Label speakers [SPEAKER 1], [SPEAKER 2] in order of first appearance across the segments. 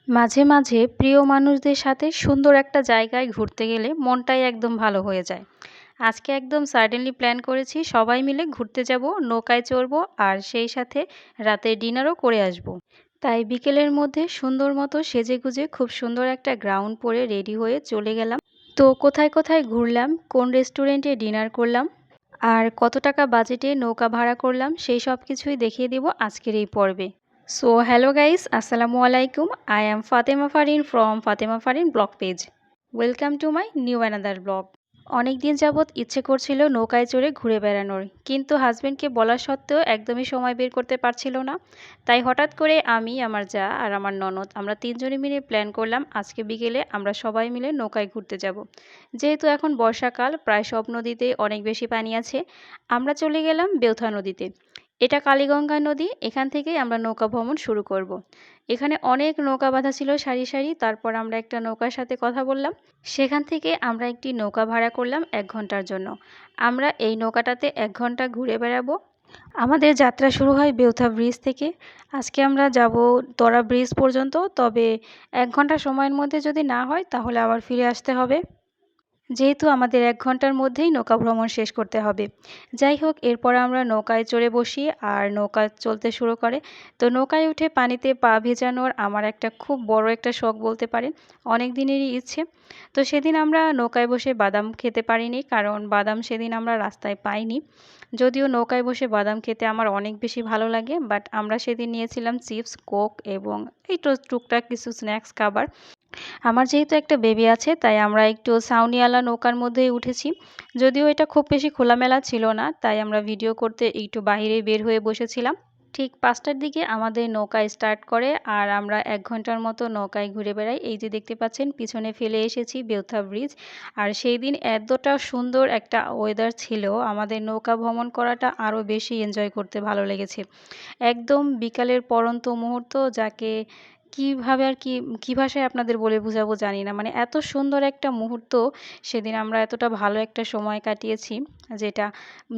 [SPEAKER 1] মাঝে মাঝে প্রিয় মানুষদের সাথে সুন্দর একটা জায়গায় ঘুরতে গেলে মনটাই একদম ভালো হয়ে যায়। আজকে একদম সাডেনলি প্ল্যান করেছি সবাই মিলে ঘুরতে যাব, নৌকায় চড়বো আর সেই সাথে রাতের ডিনারও করে আসব। তাই বিকেলের মধ্যে সুন্দর মতো সেজেগুজে খুব সুন্দর একটা গ্রাউন্ড পরে রেডি হয়ে চলে গেলাম। তো কোথায় কোথায় ঘুরলাম, কোন রেস্টুরেন্টে ডিনার করলাম আর কত টাকা বাজেটে নৌকা ভাড়া করলাম সেই সব কিছুই দেখিয়ে দেব আজকের এই পর্বে। সো হ্যালো গাইস, আসসালামু আলাইকুম। I am Fatema Farin from Fatema Farin blog page. Welcome to my new another blog. অনেক দিন যাবৎ ইচ্ছে করছিল নৌকায় চড়ে ঘুরে বেড়ানোর, কিন্তু হাজব্যান্ডকে বলা সত্ত্বেও একদমই সময় বের করতে পারছিল না। তাই হঠাৎ করে আমি, আমার যা আর আমার ননদ আমরা তিনজনে মিলে প্ল্যান করলাম আজকে বিকেলে আমরা সবাই মিলে নৌকায় ঘুরতে যাব। যেহেতু এখন বর্ষাকাল, প্রায় সব নদীতে অনেক বেশি পানি আছে, আমরা চলে গেলাম বেউথা নদীতে। এটা কালীগঙ্গা নদী, এখান থেকেই আমরা নৌকা ভ্রমণ শুরু করব। এখানে অনেক নৌকা বাঁধা ছিল সারি সারি, তারপর আমরা একটা নৌকার সাথে কথা বললাম। সেখান থেকে আমরা একটি নৌকা ভাড়া করলাম 1 ঘন্টার জন্য। আমরা এই নৌকাটাতে 1 ঘন্টা ঘুরে বেড়াবো। আমাদের যাত্রা শুরু হয় বেউথা ব্রিজ থেকে। আজকে আমরা যাব তরা ব্রিজ পর্যন্ত, তবে 1 ঘন্টা সময়ের মধ্যে যদি না হয় তাহলে আবার ফিরে আসতে হবে, যেহেতু আমাদের 1 ঘন্টার মধ্যেই নৌকা ভ্রমণ শেষ করতে হবে। যাই হোক, এরপর আমরা নৌকায় চড়ে বসি আর নৌকা চলতে শুরু করে। তো নৌকায় উঠে পানিতে পা ভেজানোর আমার একটা খুব বড় একটা শখ বলতে পারেন, অনেক দিনেরই ইচ্ছে। তো সেদিন আমরা নৌকায় বসে বাদাম খেতে পারিনি, কারণ বাদাম সেদিন আমরা রাস্তায় পাইনি। যদিও নৌকায় বসে বাদাম খেতে আমার অনেক বেশি ভালো লাগে, বাট আমরা সেদিন নিয়েছিলাম চিপস, কোক এবং এই তো টুকটাক কিছু স্ন্যাক্স খাবার। আমার যেহেতু একটা বেবি আছে, তাই আমরা একটু ছাউনিওয়ালা নৌকার মধ্যেই উঠেছি। যদিও এটা খুব বেশি খোলামেলা ছিল না, তাই আমরা ভিডিও করতে একটু বাইরে বের হয়ে বসেছিলাম। ঠিক 5টার দিকে আমাদের নৌকা স্টার্ট করে আর আমরা 1 ঘন্টার মতো নৌকায় ঘুরে বেড়াই। এই যে দেখতে পাচ্ছেন পিছনে ফেলে এসেছি বেউথা ব্রিজ। আর সেই দিন এতটা সুন্দর একটা ওয়েদার ছিল, আমাদের নৌকা ভ্রমণ করাটা আরও বেশি এনজয় করতে ভালো লেগেছে। একদম বিকালের পড়ন্ত মুহূর্ত, যাকে কিভাবে আর কি ভাষায় আপনাদের বলে বোঝাবো জানি না। মানে এত সুন্দর একটা মুহূর্ত, সেদিন আমরা এতটা ভালো একটা সময় কাটিয়েছি, যেটা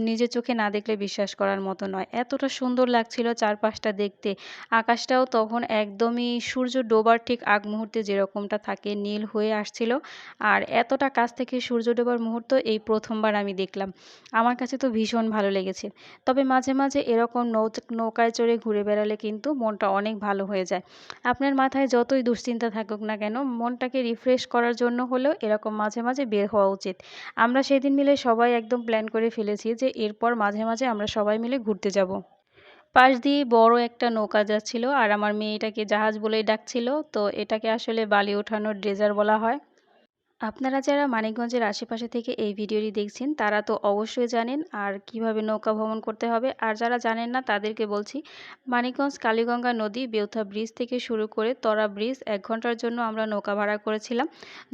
[SPEAKER 1] নিজের চোখে না দেখলে বিশ্বাস করার মতো নয়। এতটা সুন্দর লাগছিল চারপাশটা দেখতে। আকাশটাও তখন একদমই সূর্য ডোবার ঠিক আগ মুহূর্তে যেরকমটা থাকে নীল হয়ে আসছিল। আর এতটা কাছ থেকে সূর্য ডোবার মুহূর্ত এই প্রথমবার আমি দেখলাম। আমার কাছে তো ভীষণ ভালো লেগেছে। তবে মাঝে মাঝে এরকম নৌকায় চড়ে ঘুরে বেড়ালে কিন্তু মনটা অনেক ভালো হয়ে যায়। আপনার মাথায় যতই দুশ্চিন্তা থাকুক না কেন, মনটাকে রিফ্রেশ করার জন্য হলেও এরকম মাঝে মাঝে বের হওয়া উচিত। আমরা সেদিন মিলে সবাই একদম প্ল্যান করে ফেলেছি যে এরপর মাঝে মাঝে আমরা সবাই মিলে ঘুরতে যাব। পাশ দিয়ে বড় একটা নৌকা যাচ্ছিল আর আমার মেয়ে এটাকে জাহাজ বলেই ডাকছিল। তো এটাকে আসলে বালি ওঠানোর ড্রেজার বলা হয়। আপনারা যারা মানিকগঞ্জের আশেপাশে থেকে এই ভিডিওটি দেখছেন তারা তো অবশ্যই জানেন আর কিভাবে নৌকা ভ্রমণ করতে হবে। আর যারা জানেন না তাদেরকে বলছি, মানিকগঞ্জ কালীগঙ্গা নদী বেউথা ব্রিজ থেকে শুরু করে তরা ব্রিজ 1 ঘন্টার জন্য আমরা নৌকা ভাড়া করেছিলাম।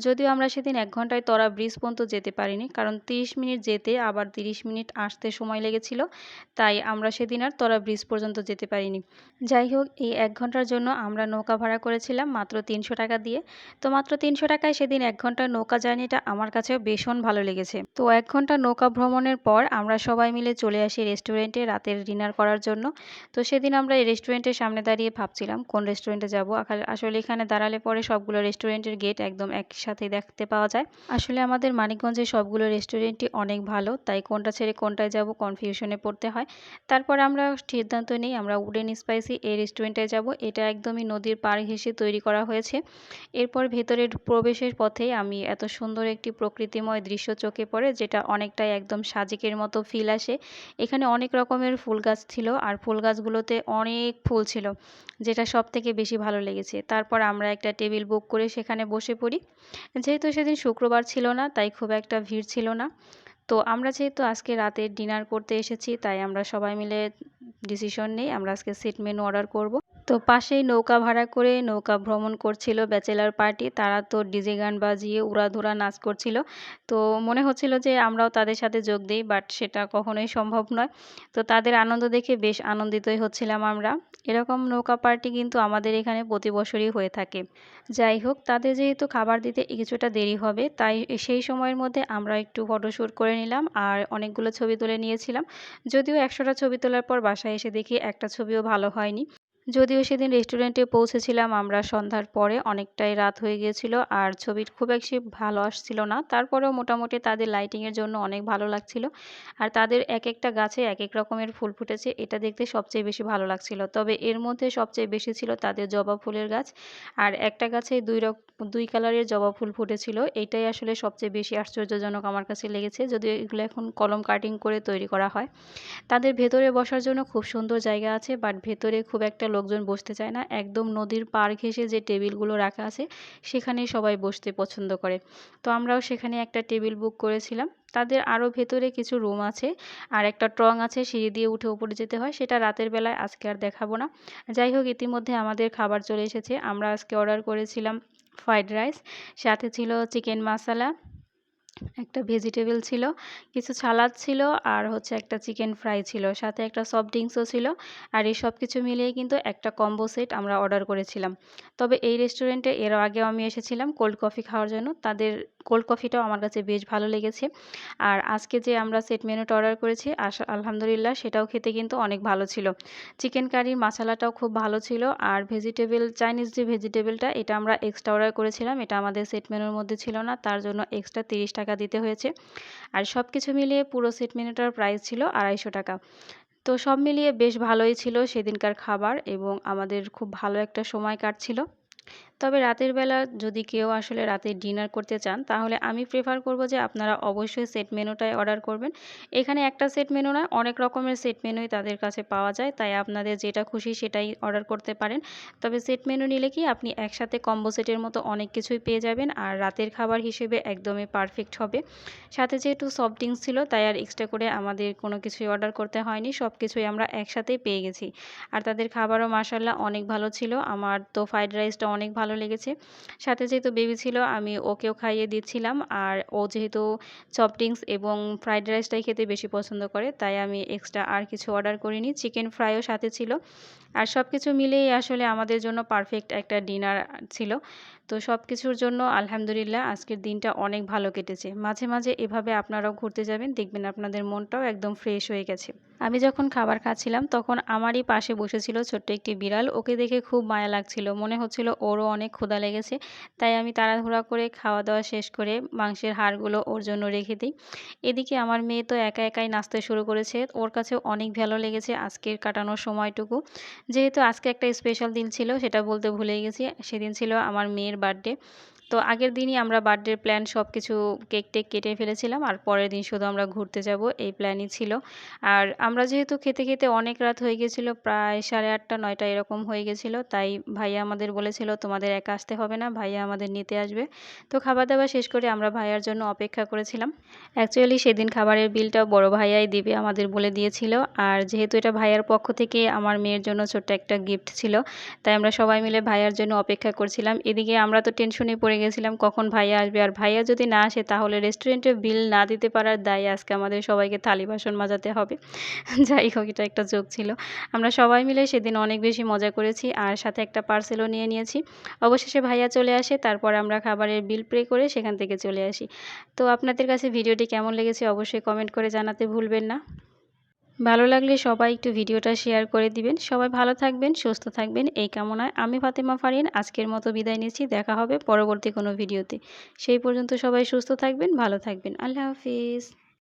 [SPEAKER 1] যদিও আমরা সেদিন 1 ঘন্টায় তরা ব্রিজ পর্যন্ত যেতে পারিনি, কারণ 30 মিনিট যেতে আবার 30 মিনিট আসতে সময় লেগেছিল। তাই আমরা সেদিন আর তরা ব্রিজ পর্যন্ত যেতে পারিনি। যাই হোক, এই 1 ঘন্টার জন্য আমরা নৌকা ভাড়া করেছিলাম মাত্র 300 টাকা দিয়ে। তো মাত্র 300 টাকায় সেদিন 1 ঘন্টার নৌকা জার্নিটা আমার কাছেও ভীষণ ভালো লেগেছে। তো 1 ঘন্টা নৌকা ভ্রমণের পর আমরা সবাই মিলে চলে আসি রেস্টুরেন্টে রাতের ডিনার করার জন্য। তো সেদিন আমরা এই রেস্টুরেন্টের সামনে দাঁড়িয়ে ভাবছিলাম কোন রেস্টুরেন্টে যাব। আসলে এখানে দাঁড়ালে পরে সবগুলো রেস্টুরেন্টের গেট একদম একসাথে দেখতে পাওয়া যায়। আসলে আমাদের মানিকগঞ্জের সবগুলো রেস্টুরেন্টই অনেক ভালো, তাই কোনটা ছেড়ে কোনটায় যাব কনফিউশনে পড়তে হয়। তারপর আমরা সিদ্ধান্ত নিই আমরা উডেন স্পাইসি এই রেস্টুরেন্টে যাব। এটা একদমই নদীর পাড় ঘেঁষে তৈরি করা হয়েছে। এরপর ভেতরে প্রবেশের পথে আমি এত সুন্দর একটি প্রকৃতিময় দৃশ্য চোখে পড়ে, যেটা অনেকটাই একদম সাজেকের মতো ফিল আসে। এখানে অনেক রকমের ফুল গাছ ছিল আর ফুল গাছগুলোতে অনেক ফুল ছিল, যেটা সব থেকে বেশি ভালো লেগেছে। তারপর আমরা একটা টেবিল বুক করে সেখানে বসে পড়ি। যেহেতু সেদিন শুক্রবার ছিল না, তাই খুব একটা ভিড় ছিল না। তো আমরা যেহেতু আজকে রাতে ডিনার করতে এসেছি, তাই আমরা সবাই মিলে ডিসিশন নেই আমরা আজকে সেট মেনু অর্ডার করব। তো পাশেই নৌকা ভাড়া করে নৌকা ভ্রমণ করছিল ব্যাচেলার পার্টি, তারা তো ডিজে গান বাজিয়ে উড়াধুরা নাচ করছিল। তো মনে হচ্ছিল যে আমরাও তাদের সাথে যোগ দিই, বাট সেটা কখনোই সম্ভব নয়। তো তাদের আনন্দ দেখে বেশ আনন্দিতই হচ্ছিলাম আমরা। এরকম নৌকা পার্টি কিন্তু আমাদের এখানে প্রতি বছরই হয়ে থাকে। যাই হোক, তাদের যেহেতু খাবার দিতে কিছুটা দেরি হবে, তাই সেই সময়ের মধ্যে আমরা একটু ফটোশ্যুট করে নিলাম আর অনেকগুলো ছবি তুলে নিয়েছিলাম। যদিও 100টা ছবি তোলার পর বাসায় এসে দেখি একটা ছবিও ভালো হয়নি। যদিও সেদিন রেস্টুরেন্টে পৌঁছেছিলাম আমরা সন্ধ্যার পরে, অনেকটাই রাত হয়ে গিয়েছিল আর ছবি খুব বেশি ভালো আসছিল না। তারপরেও মোটামুটি তাদের লাইটিংয়ের জন্য অনেক ভালো লাগছিল। আর তাদের এক একটা গাছে এক এক রকমের ফুল ফুটেছে, এটা দেখতে সবচেয়ে বেশি ভালো লাগছিল। তবে এর মধ্যে সবচেয়ে বেশি ছিল তাদের জবা ফুলের গাছ, আর একটা গাছে দুই কালারের জবা ফুল ফুটেছিল। এটাই আসলে সবচেয়ে বেশি আশ্চর্যজনক আমার কাছে লেগেছে, যদিও এগুলো এখন কলম কাটিং করে তৈরি করা হয়। তাদের ভেতরে বসার জন্য খুব সুন্দর জায়গা আছে, বাট ভেতরে খুব একটা লোকজন বসতে চায় না। একদম নদীর পাড় ঘেঁষে যে টেবিলগুলো রাখা আছে সেখানেই সবাই বসতে পছন্দ করে। তো আমরাও সেখানে একটা টেবিল বুক করেছিলাম। তাদের আরও ভেতরে কিছু রুম আছে আর একটা ট্রং আছে, সিঁড়ি দিয়ে উঠে উপরে যেতে হয়, সেটা রাতের বেলায় আজকে আর দেখাবো না। যাই হোক, ইতিমধ্যে আমাদের খাবার চলে এসেছে। আমরা আজকে অর্ডার করেছিলাম ফ্রাইড রাইস, সাথে ছিল চিকেন মশলা, একটা ভেজিটেবল ছিল, কিছু সালাদ ছিল, আর হচ্ছে একটা চিকেন ফ্রাই ছিল, সাথে একটা সফট ড্রিঙ্কসও ছিল। আর এই সব কিছু মিলিয়ে কিন্তু একটা কম্বো সেট আমরা অর্ডার করেছিলাম। তবে এই রেস্টুরেন্টে এর আগেও আমি এসেছিলাম কোল্ড কফি খাওয়ার জন্য, তাদের কোল্ড কফিটাও আমার কাছে বেশ ভালো লেগেছে। আর আজকে যে আমরা সেট মেনুটা অর্ডার করেছি আলহামদুলিল্লাহ সেটাও খেতে কিন্তু অনেক ভালো ছিল। চিকেন কারির মশলাটাও খুব ভালো ছিল। আর চাইনিজ যে ভেজিটেবলটা, এটা আমরা এক্সট্রা অর্ডার করেছিলাম, এটা আমাদের সেট মেনুর মধ্যে ছিল না, তার জন্য এক্সট্রা 30 টাকা দিতে হয়েছে। আর সব কিছু মিলিয়ে পুরো সেট মেনুটার প্রাইস ছিল 250 টাকা। তো সব মিলিয়ে বেশ ভালোই ছিল সেদিনকার খাবার, এবং আমাদের খুব ভালো একটা সময় কাটছিল। তবে রাতের বেলা যদি কেউ আসলে রাতে ডিনার করতে চান, তাহলে আমি প্রেফার করব যে আপনারা অবশ্যই সেট মেনুটাই অর্ডার করবেন। এখানে একটা সেট মেনু নয়, অনেক রকমের সেট মেনুই তাদের কাছে পাওয়া যায়, তাই আপনাদের যেটা খুশি সেটাই অর্ডার করতে পারেন। তবে সেট মেনু নিলে কি আপনি একসাথে কম্বো সেটের মতো অনেক কিছুই পেয়ে যাবেন, আর রাতের খাবার হিসেবে একদমই পারফেক্ট হবে। সাথে যেহেতু সফট ড্রিঙ্কস ছিল, তাই আর এক্সট্রা করে আমাদের কোনো কিছুই অর্ডার করতে হয়নি, সব কিছুই আমরা একসাথেই পেয়ে গেছি। আর তাদের খাবারও মাশাআল্লাহ অনেক ভালো ছিল। আমার তো ফ্রাইড রাইসটা অনেক ভালো লেগেছে। সাথে যেহেতু বেবি ছিল, আমি ওকেও খাইয়ে দিচ্ছিলাম। আর ও যেহেতু সফট ড্রিঙ্কস এবং ফ্রাইড রাইসটাই খেতে বেশি পছন্দ করে, তাই আমি এক্সট্রা আর কিছু অর্ডার করিনি। চিকেন ফ্রাইও সাথে ছিল। আর সব কিছু মিলেই আসলে আমাদের জন্য পারফেক্ট একটা ডিনার ছিল। তো সব কিছুর জন্য আলহামদুলিল্লাহ আজকের দিনটা অনেক ভালো কেটেছে। মাঝে মাঝে এভাবে আপনারাও ঘুরতে যাবেন, দেখবেন আপনাদের মনটাও একদম ফ্রেশ হয়ে গেছে। আমি যখন খাবার খাচ্ছিলাম তখন আমারই পাশে বসেছিল ছোট্ট একটি বিড়াল। ওকে দেখে খুব মায়া লাগছিল, মনে হচ্ছিল ওরও অনেক ক্ষুধা লেগেছে। তাই আমি তাড়াহুড়া করে খাওয়া দাওয়া শেষ করে মাংসের হাড়গুলো ওর জন্য রেখে দিই। এদিকে আমার মেয়ে তো একা একাই নাচতে শুরু করেছে, ওর কাছেও অনেক ভালো লেগেছে আজকের কাটানোর সময়টুকু। যেহেতু আজকে একটা স্পেশাল দিন ছিল, সেটা বলতে ভুলেই গেছি, সেদিন ছিল আমার মেয়ের বার্থডে। তো আগের দিনই আমরা বার্থডের প্ল্যান সব কিছু কেক টেক কেটে ফেলেছিলাম, আর পরের দিন শুধু আমরা ঘুরতে যাব এই প্ল্যানই ছিল। আর আমরা যেহেতু খেতে খেতে অনেক রাত হয়ে গেছিলো, প্রায় 8:30 9টা এরকম হয়ে গেছিলো, তাই ভাইয়া আমাদের বলেছিল তোমাদের একা আসতে হবে না, ভাইয়া আমাদের নিতে আসবে। তো খাবার দাবার শেষ করে আমরা ভাইয়ার জন্য অপেক্ষা করেছিলাম। অ্যাকচুয়ালি সেদিন খাবারের বিলটা বড় ভাইয়াই দিবে আমাদের বলে দিয়েছিল। আর যেহেতু এটা ভাইয়ার পক্ষ থেকে আমার মেয়ের জন্য ছোট্ট একটা গিফট ছিল, তাই আমরা সবাই মিলে ভাইয়ার জন্য অপেক্ষা করছিলাম। এদিকে আমরা তো টেনশনে পড়ে গেছিলাম কখন ভাইয়া আসবে, আর ভাইয়া যদি না আসে তাহলে রেস্টুরেন্টে বিল না দিতে পারার দায়ে আজকে আমাদের সবাইকে থালি বাসন মাজাতে হবে। যাই হোক, এটা একটা জোক ছিল। আমরা সবাই মিলে সেদিন অনেক বেশি মজা করেছি, আর সাথে একটা পার্সেলও নিয়ে নিয়েছি। অবশেষে ভাইয়া চলে আসে, তারপর আমরা খাবারের বিল পে করে সেখান থেকে চলে আসি। তো আপনাদের কাছে ভিডিওটি কেমন লেগেছে অবশ্যই কমেন্ট করে জানাতে ভুলবেন না। ভালো লাগলে সবাই একটু ভিডিওটা শেয়ার করে দিবেন। সবাই ভালো থাকবেন, সুস্থ থাকবেন এই কামনায় আমি ফাতেমা ফারিন আজকের মতো বিদায় নিচ্ছি। দেখা হবে পরবর্তী কোনো ভিডিওতে। সেই পর্যন্ত সবাই সুস্থ থাকবেন, ভালো থাকবেন। আল্লাহ হাফিজ।